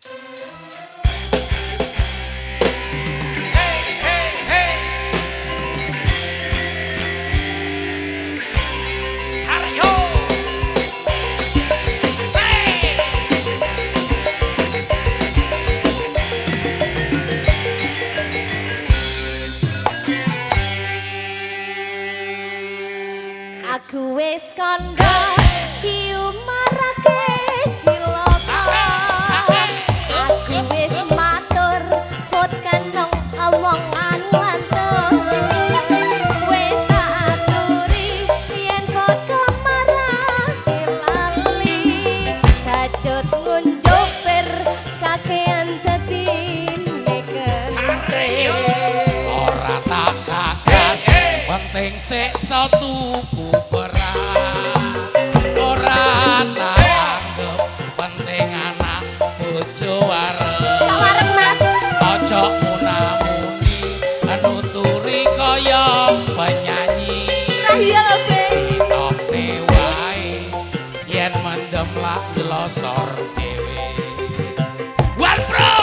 Aku wis kandha cium marake cilaka. Aku wis matur fut kanong omongan lantur. Wis tak aturi yen foto marake lali. Sacut ngunjuk per kakean dadi neken. Ora tak gagas penting sik tuku beras. Ora tak anggap penting anak bojo wareng. Tak wareng Mas. Ojo munamuni nuturi kaya penyanyi. Lah iya lho Be. Ditokne wae yen mendem lak nglosor dhewe. One Pro.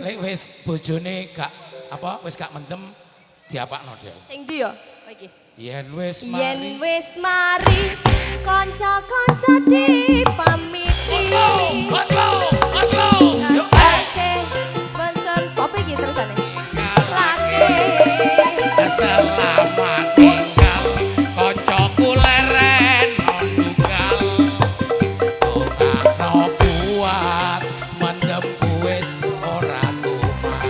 Lek wis bojone gak apa wis gak mendem diapakno Del. Sing ndi ya? Iki. Yen wis mari. Yen wis mari kanca-kanca dipamiti. Otlo. Yo konsen apa iki terusane? Lake. Selamat tinggal kancaku leren ndugal. Ora kuat mendem wis ora kuat.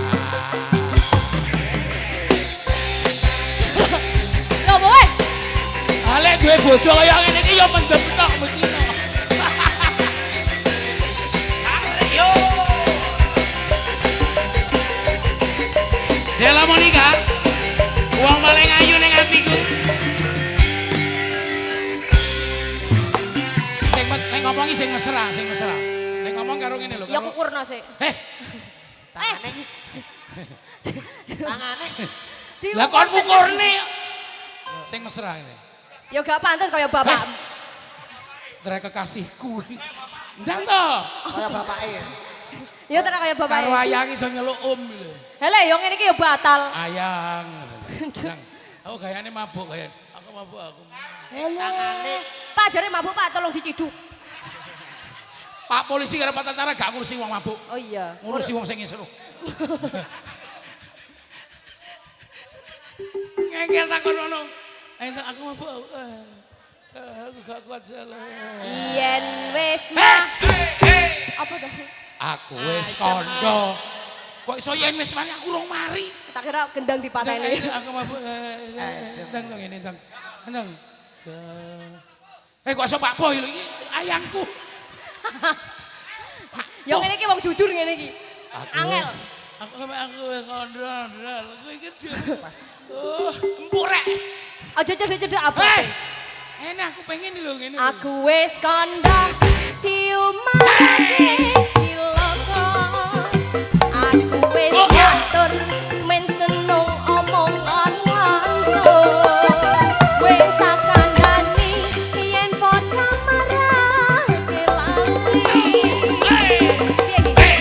Yo boe. Ale duwe bojo kaya ngene iki ya mendem tok mesti. Ayo. Dela Monica. Wong paling ayu ning atiku. Sing ngomongi sing mesra. Nek ngomong karo ngene lho. Ya kukurno sik. Tangane. Di Lah kon kukurne. Sing mesra ini. Ya gak pantes kaya bapak. Drek kekasihku. Ndang to. Kaya bapake ya. Ya tenan kaya bapak. Karo ayang iso nyeluk lho. Hele yo ngene iki ya batal. Ayang. Ndang. Aku gayane mabuk kaya. Aku mabuk aku. Tangane. Pak jare mabuk Pak tolong diciduk. Pak polisi karo Pak tentara gak ngurusi wong mabuk. Oh iya. Ngurusi wong sing seru. Ngengkel takon ngono. Entuk aku mabuk. Aku gak kuat jalan. Yen wis mah. Apa dah? Aku wis kondo. Kok iso yen wis mari aku urung mari. Tak kira gendang dipateni. Aku mabuk. Ndang ngene ndang. Ndang. Kok iso Pak Boy lho iki ayangku. Ya ngene iki wong jujur ngene iki. Angel. Aku wis kondo. Kowe iki empuk rek. Aja cedek-cedek apa? Enak aku pengen lho ngene. Aku wis kandha cium marake cilaka. Aku wis ngatur men seneng omongan lantur. Wis tak kandhani yen foto marake lali. Piye iki?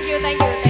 thank you.